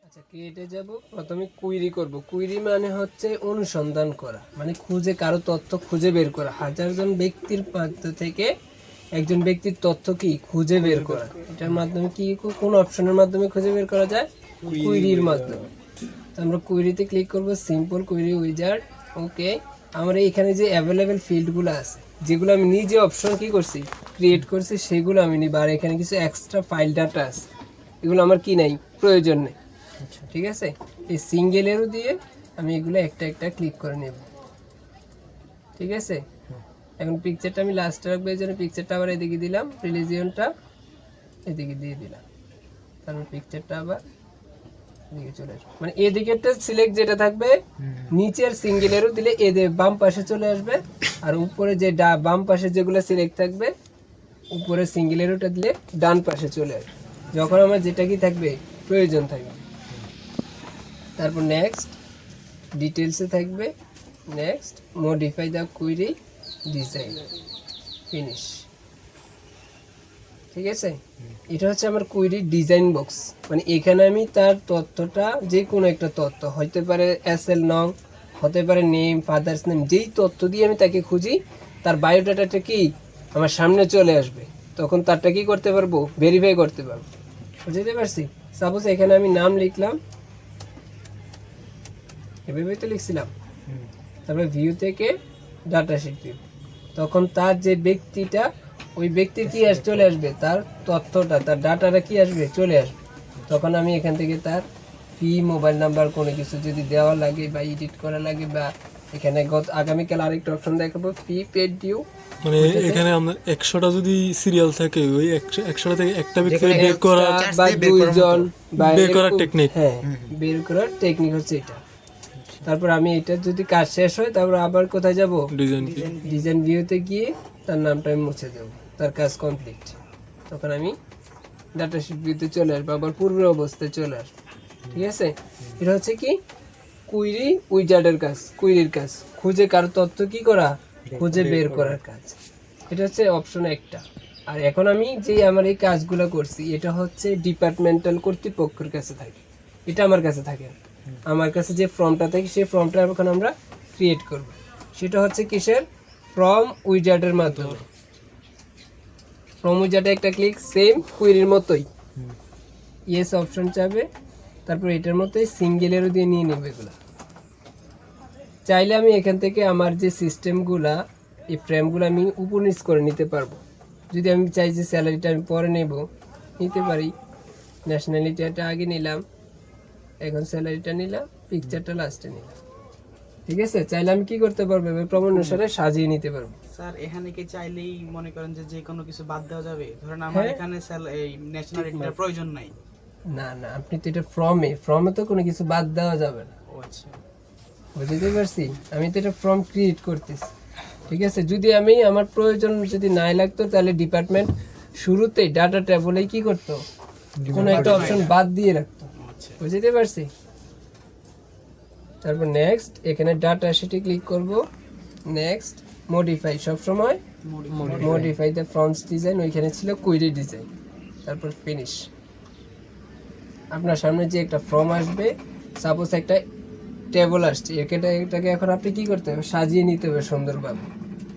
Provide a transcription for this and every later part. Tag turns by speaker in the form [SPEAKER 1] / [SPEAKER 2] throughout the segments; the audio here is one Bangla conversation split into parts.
[SPEAKER 1] আচ্ছা ক্রিয়েটে যাব, প্রথমে কুইরি করব। কুইরি মানে হচ্ছে অনুসন্ধান করা, মানে খুঁজে কারো তথ্য খুঁজে বের করা। হাজারজন ব্যক্তির মধ্য থেকে একজন ব্যক্তির তথ্য কি খুঁজে বের করা। এটার মাধ্যমে কি কোন অপশনের মাধ্যমে খুঁজে বের করা যায়? কুইরির মাধ্যমে। তো আমরা কুইরিতে ক্লিক করব, সিম্পল কুইরি উইজার্ড। ওকে, আমরা এখানে যে অ্যাভেলেবেল ফিল্ডগুলো আছে, যেগুলো আমি নিজে অপশন কি করছি, ক্রিয়েট করছি, সেগুলো আমি নিব। আর এখানে কিছু এক্সট্রা ফাইল ডাটা আছে, এগুলো আমার কি নাই, প্রয়োজন নেই। ঠিক আছে, এই সিঙ্গেল এরও দিয়ে আমি এগুলো একটা একটা ক্লিক করে নেব। ঠিক আছে, এখন পিকচারটা আমি লাস্টে রাখবো, এই জন্য পিকচারটা আবার এদিকে দিলাম, রিলিজিয়নটা এদিকে দিয়ে দিলাম। তারপর পিকচারটা আবার এদিকে চলে আসবে, মানে এদিকেরটা সিলেক্ট যেটা থাকবে, নিচের সিঙ্গেল এরও দিলে এদের বাম পাশে চলে আসবে। আর উপরে যে বাম পাশে যেগুলো সিলেক্ট থাকবে, উপরে সিঙ্গেল এরোটা দিলে ডান পাশে চলে আসবে, যখন আমার যেটা কি থাকবে প্রয়োজন থাকবে। তারপর নেক্সট ডিটেলসে থাকবে, next modify the query design, finish. ঠিক আছে, এটা হচ্ছে আমার কুইরি ডিজাইন বক্স। মানে এখানে আমি তার তথ্যটা, যে কোনো একটা তথ্য হতে পারে, এসএল নং হতে পারে, নেম, ফাদার্স নেম, যেই তথ্য দিয়ে আমি তাকে খুঁজি, তার বায়োডাটাটা কি আমার সামনে চলে আসবে। তখন তারটা কি করতে পারবো, ভেরিফাই করতে পারবো। বুঝতে পারছি? সাপোজ এখানে আমি নাম লিখলাম, এভাবে তো লিখছিলাম। তারপরে ভিউ থেকে ডাটা শিট ভিউ, তখন তার যে ব্যক্তিটা, ওই ব্যক্তির কি চলে আসবে, তার তথ্যটা, তার ডাটাটা কি আসবে, চলে আসবে। তখন আমি এখান থেকে তার ফি, মোবাইল নাম্বার, কোনো কিছু যদি দেওয়া লাগে বা এডিট করা লাগে, বা এখানে আগামীকাল আরেকটা অপশন দেখাবো, ফি পেড ডিউ।
[SPEAKER 2] মানে এখানে আমরা 100টা যদি সিরিয়াল থাকে, ওই 100টা থেকে একটা ব্যক্তি বের করা
[SPEAKER 1] বা দুইজন বা
[SPEAKER 2] বের করার টেকনিক।
[SPEAKER 1] হ্যাঁ, বের করার টেকনিক হচ্ছে এটা। তারপর আমি এটা যদি কাজ শেষ হয়, তারপর আবার কোথায় যাব, ডিজাইন ভিউতে গিয়ে তার নামটা আমি মুছে দেবো, তার কাজ কমপ্লিট। তখন আমি ডাটা শিট ভিউতে চলে আসবো, আবার পূর্বের অবস্থায় চলে আসবো। ঠিক আছে, এটা হচ্ছে কি কুইরি উইজার্ডের কাজ, কুইরির কাজ, খুঁজে কারো তথ্য কি করা, খুঁজে বের করার কাজ। এটা হচ্ছে অপশন একটা। আর এখন আমি যে আমার এই কাজগুলো করছি, এটা হচ্ছে ডিপার্টমেন্টাল কর্তৃপক্ষের কাছে থাকে, এটা আমার কাছে থাকে না। আমার কাছে যে ফর্মটা থাকে, সেই ফর্মটা এখন আমরা ক্রিয়েট করব। সেটা হচ্ছে কিসের, ফর্ম উইজার্ডের মাধ্যমে। ফর্ম উইজার্ডে একটা ক্লিক, সেম কুইরির মতোই ইয়েস অপশন চাবে। তারপর এটার মতোই সিঙ্গেলেরও দিয়ে নিয়ে নেব এগুলো। চাইলে আমি এখান থেকে আমার যে সিস্টেমগুলা, এই ফ্রেমগুলো আমি উপর নিচ করে নিতে পারবো। যদি আমি চাই যে স্যালারিটা আমি পরে নেব, নিতে পারি। ন্যাশনালিটিটা আগে নিলাম, এখন স্যালারিটা নিলাম, পিকচারটা লাস্টে নিলাম। ঠিক আছে, চাইলে আমি কি করতে পারবো, প্রমাণ অনুসারে সাজিয়ে নিতে পারবো।
[SPEAKER 3] স্যার এখানে কি চাইলেই মনে করেন যে যে কোনো কিছু বাদ দেওয়া যাবে? ধরেন আমার এখানে এই ন্যাশনালিটির প্রয়োজন নাই।
[SPEAKER 1] না না, আপনি তো এটা ফর্মে তো কোনো কিছু বাদ দেওয়া যাবে না।
[SPEAKER 3] ও আচ্ছা,
[SPEAKER 1] বুঝতে পারছি, আমি তো এটা ফর্ম ক্রিয়েট করতেছি। ঠিক আছে, যদি আমি আমার প্রয়োজন যদি নাই লাগতো, তাহলে ডিপার্টমেন্ট শুরুতেই ডাটা ট্যাবলেই কি করতো, কোনো একটা অপশন বাদ দিয়ে রাখতো। বুঝতে পারছি। তারপর নেক্সট, এখানে ডাটা শিটে ক্লিক করব, নেক্সট মডিফাই, সবসময় মডিফাই দ্য ফ্রন্টস ডিজাইন, ওইখানে ছিল কুইরি ডিজাইন। তারপর ফিনিশ। আপনার সামনে যে একটা ফর্ম আসবে, সাপোজ একটা টেবল আসছে, এটাকে এখন আপনি কি করতে হবে, সাজিয়ে নিতে হবে সুন্দরভাবে।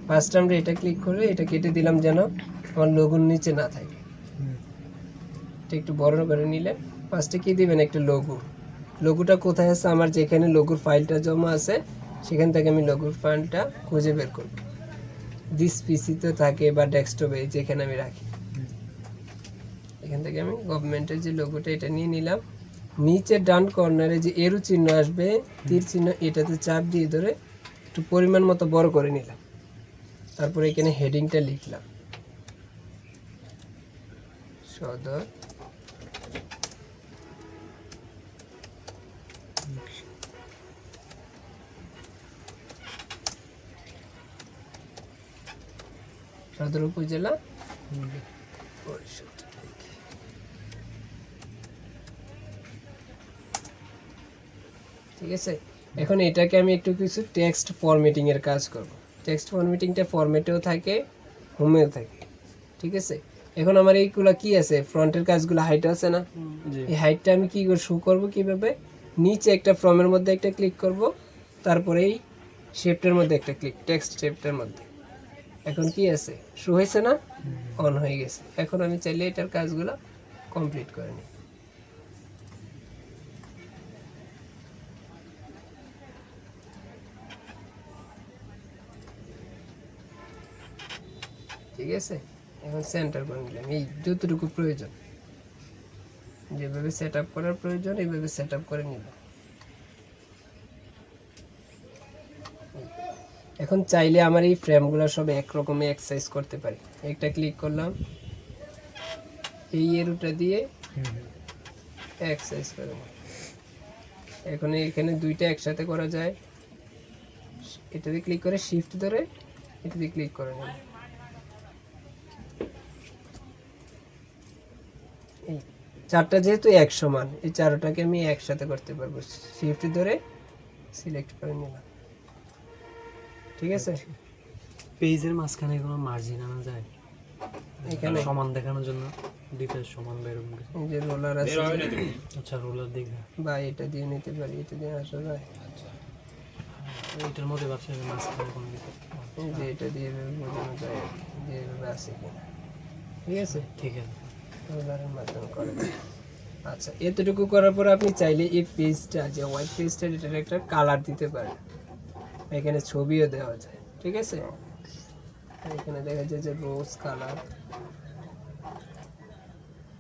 [SPEAKER 1] ফার্স্ট আমরা এটা ক্লিক করে এটা কেটে দিলাম, যেন আমার লোগোর নিচে না থাকে। এটা একটু বড় করে নিলে, ফার্স্টে কি দিবেন, একটা লোগোটা কোথায় আছে, আমার যেখানে লোগোর ফাইলটা জমা আছে, সেখান থেকে আমি লোগোর ফাইলটা খুঁজে বের করব। দিস পিসিতে থাকে বা ডেস্কটপে, যেখানে আমি রাখি, এখান থেকে আমি গভর্নমেন্টের যে লোগোটা, এটা নিয়ে নিলাম। নিচে ডান কর্নারে যে এরো চিহ্ন আসবে, তীর চিহ্ন, এটাতে চাপ দিয়ে ধরে একটু পরিমাণ মতো বড় করে নিলাম। তারপরে এখানে হেডিংটা লিখলাম, সদর উপজেলা পরিষদ। ঠিক আছে, এখন এটাকে আমি একটু কিছু টেক্সট ফরম্যাটিং এর কাজ করব। টেক্সট ফরম্যাটিংটা ফরম্যাটেও থাকে, হোমেও থাকে। ঠিক আছে, এখন আমার এইগুলা কি আছে, ফ্রন্টের কাজগুলো হাইট আছে না,
[SPEAKER 2] জি
[SPEAKER 1] এই হাইটটা আমি কি করে শো করব কিভাবে, নিচে একটা ফ্রমের মধ্যে একটা ক্লিক করব, তারপরে এই শেপটার মধ্যে একটা ক্লিক, টেক্সট শেপটার মধ্যে। এখন কি আছে, শো হয়েছে না, অন হয়ে গেছে। এখন আমি চাইলে এটার কাজগুলো কমপ্লিট করে নিই। ঠিক আছে, এখন সেন্টার করে নিলাম এই যতটুকু প্রয়োজন, যেভাবে সেট আপ করার প্রয়োজন এইভাবে সেট আপ করে নিলাম। এখন চাইলে আমার এই ফ্রেমগুলো সব একরকমই এক্সারসাইজ করতে পারি। একটা ক্লিক করলাম, এই এরোটা দিয়ে এক্সারসাইজ করে নিলাম। এখন এখানে দুইটা একসাথে করা যায়, এটা দিয়ে ক্লিক করে শিফট ধরে এটা দিয়ে ক্লিক করে নিলাম। এই চারটা যেহেতু এক সমান, এই চারটাকে আমি একসাথে করতে পারবো, শিফট ধরে সিলেক্ট করে নিলাম। ঠিক আছে,
[SPEAKER 2] পেজের মাঝখানে কোনো মার্জিন আনা যায়
[SPEAKER 1] এখানে
[SPEAKER 2] সমান দেখানোর জন্য, দুইটা সমান বেরোম।
[SPEAKER 1] এই যে রোলার আছে
[SPEAKER 2] আচ্ছা রোলার দিকে
[SPEAKER 1] বা এটা দিয়ে নিতে পারি, এটা দিয়ে আসা যায়,
[SPEAKER 2] এটার মধ্যে ব্যবসা মাঝখানে কোনো কিছু।
[SPEAKER 1] এই যে এটা দিয়ে এভাবে বোঝানো যায় আর কি, যে এভাবে আছে কিনা। ঠিক আছে,
[SPEAKER 2] ঠিক আছে
[SPEAKER 1] রোলারের মাধ্যমে করে দিই। আচ্ছা, এতটুকু করার পর আপনি চাইলে এই পেজটা, যে হোয়াইট পেজটা, এটার একটা কালার দিতে পারেন। এখানে ছবিও দেওয়া যায়। ঠিক আছে, এখানে দেখা যায় যে রোজ কালার,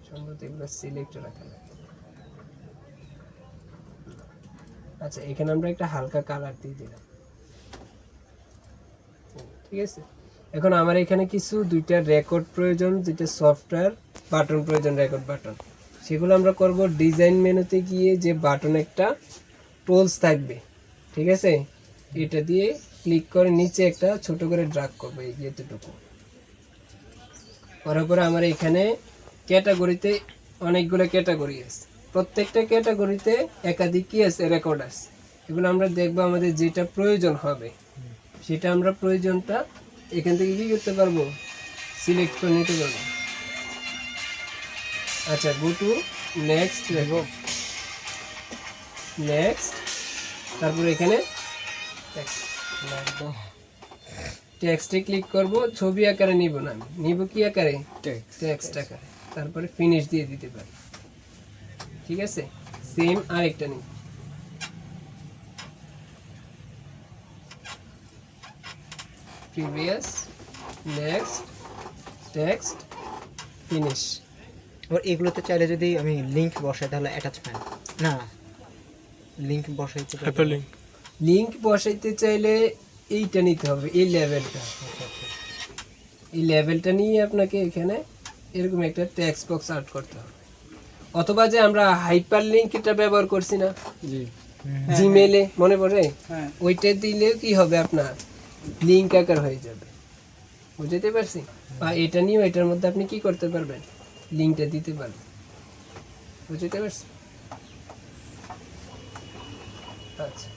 [SPEAKER 1] সম্ভবত এগুলো সিলেক্ট রাখা লাগে। আচ্ছা, এখানে আমরা একটা হালকা কালার দিয়ে দিলাম। ঠিক আছে, এখন আমার এখানে কিছু দুইটা রেকর্ড প্রয়োজন, যেটা সফটওয়্যার বাটন প্রয়োজন, রেকর্ড বাটন। সেগুলো আমরা করব ডিজাইন মেনুতে গিয়ে, যে বাটন একটা টুলস থাকবে। ঠিক আছে, এটা দিয়ে ক্লিক করে নিচে একটা ছোট করে ড্রাগ করবো, এই যেতটুকু করার পরে আমার এখানে ক্যাটাগরিতে অনেকগুলো ক্যাটাগরি আছে, প্রত্যেকটা ক্যাটাগরিতে একাধিক কি আছে, রেকর্ড আছে। এগুলো আমরা দেখবো, আমাদের যেটা প্রয়োজন হবে সেটা আমরা প্রয়োজনটা এখান থেকে কি করতে পারবো, সিলেক্ট করে নিতে পারবো। আচ্ছা, গো টু নেক্সট, দেখো নেক্সট, তারপরে এখানে টেক্সটে ক্লিক করব। ছবি আকারে নিব না, আমি নিব কি আকারে, টেক্সট আকারে। তারপরে ফিনিশ দিয়ে দিতে পারি। ঠিক আছে, সেম আরেকটা নিব, প্রিভিয়াস, নেক্সট, টেক্সট, ফিনিশ।
[SPEAKER 4] এবার এগুলোতে চাইলে যদি আমি লিংক বসাই তাহলে অ্যাটাচমেন্ট না, লিংক বসাইতে পারি।
[SPEAKER 2] হাইপার লিঙ্ক
[SPEAKER 1] লিংক বসাইতে চাইলে এইটা নিতে হবে, এই লেভেলটা। এই লেভেলটা নিয়ে আপনাকে এখানে এরকম একটা টেক্সট বক্স আর্ট করতে হবে। অথবা যে আমরা হাইপার লিঙ্কটা ব্যবহার করছি না
[SPEAKER 2] জি
[SPEAKER 1] জিমেলে, মনে পড়ে,
[SPEAKER 3] হ্যাঁ
[SPEAKER 1] ওইটা দিলেও কি হবে, আপনার লিঙ্ক আকার হয়ে যাবে। বুঝতে পারছি? বা এটা নিয়েও এটার মধ্যে আপনি কি করতে পারবেন, লিঙ্কটা দিতে পারবেন। বুঝতে পারছি? আচ্ছা,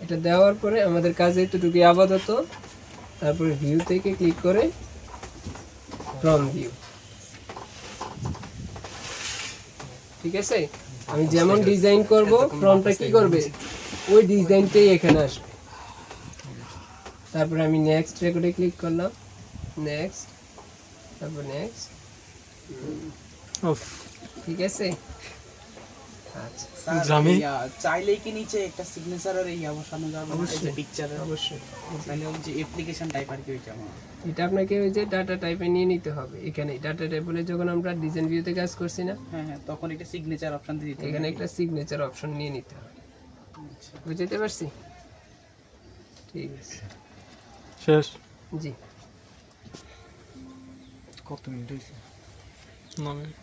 [SPEAKER 1] এটা দেওয়ার পরে আমাদের কাজ এতটুকু আপাতত। তারপরে ভিউ থেকে ক্লিক করে ফ্রম ভিউ। ঠিক আছে, আমি যেমন ডিজাইন করব, ফ্রমটা কি করবে, ওই ডিজাইনটাই এখানে আসবে। তারপরে আমি নেক্সট রেকর্ডে ক্লিক করলাম, নেক্সট, তারপর নেক্সট।
[SPEAKER 2] অফ
[SPEAKER 1] ঠিক আছে, আচ্ছা,
[SPEAKER 3] স্যার,
[SPEAKER 2] আমি
[SPEAKER 3] চাইলেই কি নিচে একটা সিগনেচারের বসানো যাবে,
[SPEAKER 1] অবশ্যই।
[SPEAKER 3] পিকচারের
[SPEAKER 1] অবশ্যই।
[SPEAKER 3] তাহলে ওই যে অ্যাপ্লিকেশন টাইপ আর কি, ওইটা আমার
[SPEAKER 1] এটা আপনাকে ওই যে ডাটা টাইপে নিয়ে নিতে হবে। এখানে ডাটা টাইপে যখন আমরা ডিজাইন ভিউতে কাজ করছি না,
[SPEAKER 3] হ্যাঁ হ্যাঁ, তখন একটা সিগনেচার অপশন দিয়ে দিতে
[SPEAKER 1] এখানে একটা সিগনেচার অপশন নিয়ে নিতে হবে।
[SPEAKER 3] আচ্ছা।
[SPEAKER 1] বুঝতে পারছি? ঠিক আছে,
[SPEAKER 2] শেষ
[SPEAKER 1] জি।
[SPEAKER 4] কত মিনিট হয়েছে?
[SPEAKER 2] 9 মিনিট